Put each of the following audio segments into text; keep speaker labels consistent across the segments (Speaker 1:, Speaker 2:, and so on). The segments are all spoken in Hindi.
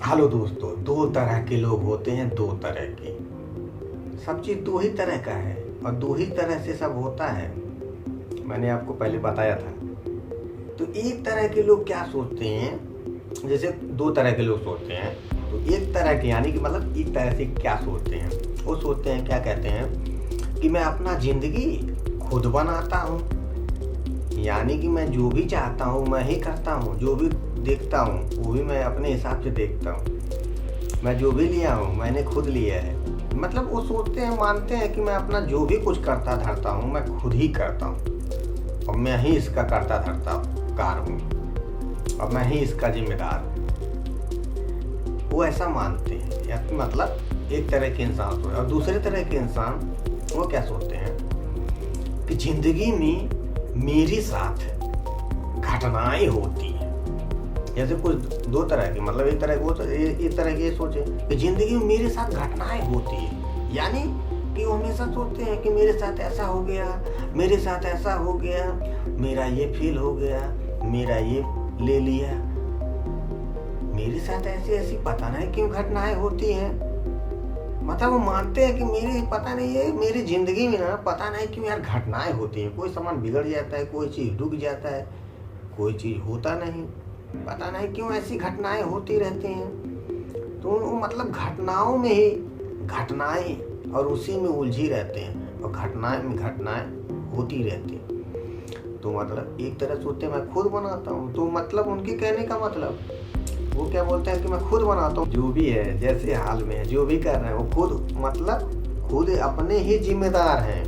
Speaker 1: हेलो दोस्तों, दो तरह के लोग होते हैं, दो तरह के। सब चीज़ दो ही तरह का है और दो ही तरह से सब होता है। मैंने आपको पहले बताया था। तो एक तरह के लोग क्या सोचते हैं, जैसे दो तरह के लोग सोचते हैं। तो एक तरह के यानी कि मतलब एक तरह से क्या सोचते हैं, वो सोचते हैं, क्या कहते हैं कि मैं अपना ज़िंदगी खुद बनाता हूँ। यानी कि मैं जो भी चाहता हूँ मैं ही करता हूँ, जो भी देखता हूँ वो भी मैं अपने हिसाब से देखता हूँ। मैं जो भी लिया हूँ मैंने खुद लिया है। मतलब वो सोचते हैं, मानते हैं कि मैं अपना जो भी कुछ करता धरता हूँ मैं खुद ही करता हूँ और मैं ही इसका करता धरता कार हूँ और मैं ही इसका जिम्मेदार। वो ऐसा मानते हैं। या मतलब एक तरह के इंसान होते हैं और दूसरे तरह के इंसान वो क्या सोचते हैं कि जिंदगी में मेरे साथ घटनाएं होती हैं। जैसे कुछ दो तरह की, मतलब एक तरह की ये सोचे कि जिंदगी में मेरे साथ घटनाएं होती है, यानी कि वो हमेशा सोचते हैं कि मेरे साथ ऐसा हो गया, मेरे साथ ऐसा हो गया, मेरा ये फेल हो गया, मेरा ये ले लिया, मेरे साथ ऐसी ऐसी पता नहीं क्यों घटनाएं होती हैं। मतलब वो मानते हैं कि मेरी पता नहीं है, मेरी जिंदगी में ना पता नहीं क्यों यार घटनाएं होती हैं। कोई सामान बिगड़ जाता है, कोई चीज़ रुक जाता है, कोई चीज़ होता नहीं, पता नहीं क्यों ऐसी घटनाएं होती रहती हैं। तो मतलब घटनाओं में ही घटनाएं और उसी में उलझी रहते हैं और घटनाएं में घटनाएं होती रहती हैं। तो मतलब एक तरह सोचते हैं मैं खुद बनाता हूँ। तो मतलब उनके कहने का मतलब वो क्या बोलते हैं कि मैं खुद बनाता हूँ, जो भी है जैसे हाल में है जो भी कर रहे हैं वो खुद, मतलब खुद अपने ही जिम्मेदार हैं,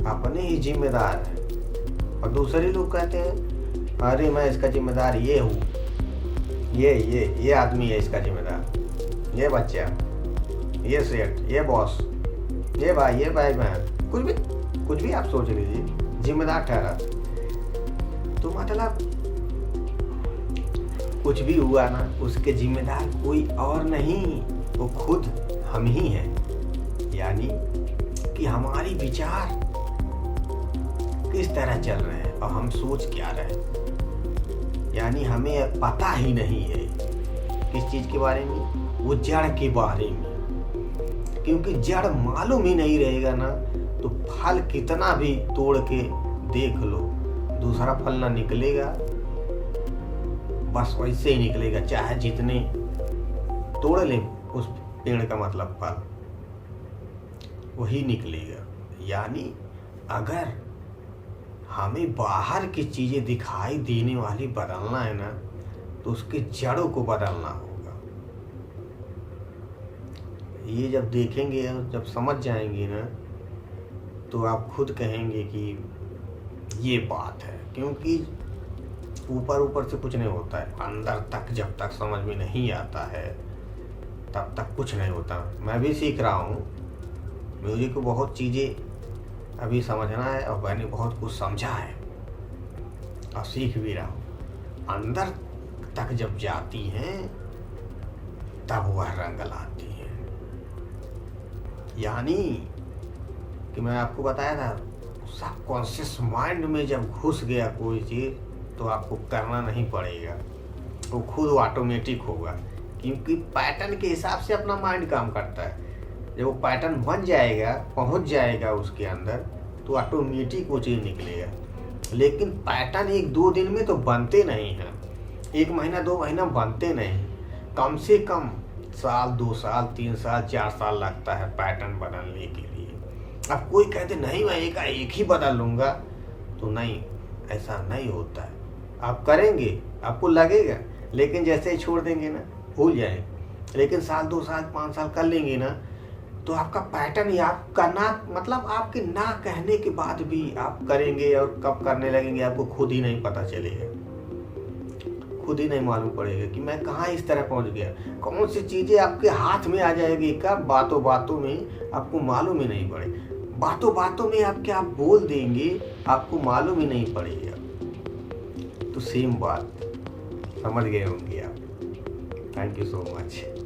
Speaker 1: अपने ही जिम्मेदार हैं। और दूसरे लोग कहते हैं अरे मैं इसका जिम्मेदार ये हूँ, ये आदमी है इसका जिम्मेदार, ये बच्चा, ये सेठ, ये बॉस, ये भाई बहन, कुछ भी आप सोच लीजिए जिम्मेदार ठहरा। तो मतलब कुछ भी हुआ ना उसके जिम्मेदार कोई और नहीं, वो खुद हम ही हैं। यानी कि हमारी विचार किस तरह चल रहे हैं और हम सोच क्या रहे हैं, यानी हमें पता ही नहीं है किस चीज़ के बारे में, वो जड़ के बारे में। क्योंकि जड़ मालूम ही नहीं रहेगा ना तो फल कितना भी तोड़ के देख लो दूसरा फल ना निकलेगा, बस वैसे ही निकलेगा, चाहे जितने तोड़ ले उस पेड़ का मतलब फल वही निकलेगा। यानी अगर हमें बाहर की चीज़ें दिखाई देने वाली बदलना है ना तो उसके जड़ों को बदलना होगा। ये जब देखेंगे, जब समझ जाएंगे ना तो आप खुद कहेंगे कि ये बात है। क्योंकि ऊपर से कुछ नहीं होता है, अंदर तक जब तक समझ में नहीं आता है तब तक कुछ नहीं होता। मैं भी सीख रहा हूँ, मुझे को बहुत चीज़ें अभी समझना है और मैंने बहुत कुछ समझा है और सीख भी रहा हूँ। अंदर तक जब जाती हैं तब वह रंग लाती है। यानी कि मैं आपको बताया था, सबकॉन्शियस माइंड में जब घुस गया कोई चीज़ तो आपको करना नहीं पड़ेगा, वो खुद ऑटोमेटिक होगा। क्योंकि पैटर्न के हिसाब से अपना माइंड काम करता है। जब वो पैटर्न बन जाएगा, पहुंच जाएगा उसके अंदर, तो ऑटोमेटिक वो चीज़ निकलेगा। लेकिन पैटर्न एक दो दिन में तो बनते नहीं हैं, एक महीना दो महीना बनते नहीं, कम से कम साल, 2 साल, 3 साल, 4 साल लगता है पैटर्न बदलने के लिए। अब कोई कहते नहीं मैं एक ही बदल लूँगा, तो नहीं, ऐसा नहीं होता है। आप करेंगे आपको लगेगा, लेकिन जैसे ही छोड़ देंगे ना भूल जाए। लेकिन साल, 2 साल, 5 साल कर लेंगे ना तो आपका पैटर्न ही आपका ना, मतलब आपके ना कहने के बाद भी आप करेंगे और कब करने लगेंगे आपको खुद ही नहीं पता चलेगा, खुद ही नहीं मालूम पड़ेगा कि मैं कहाँ इस तरह पहुँच गया। कौन सी चीज़ें आपके हाथ में आ जाएगी, कब बातों बातों में आपको मालूम ही नहीं पड़े, बातों बातों में आप क्या बोल देंगे आपको मालूम ही नहीं पड़ेगा। तो सेम बात समझ गए होंगे आप। Thank you so much.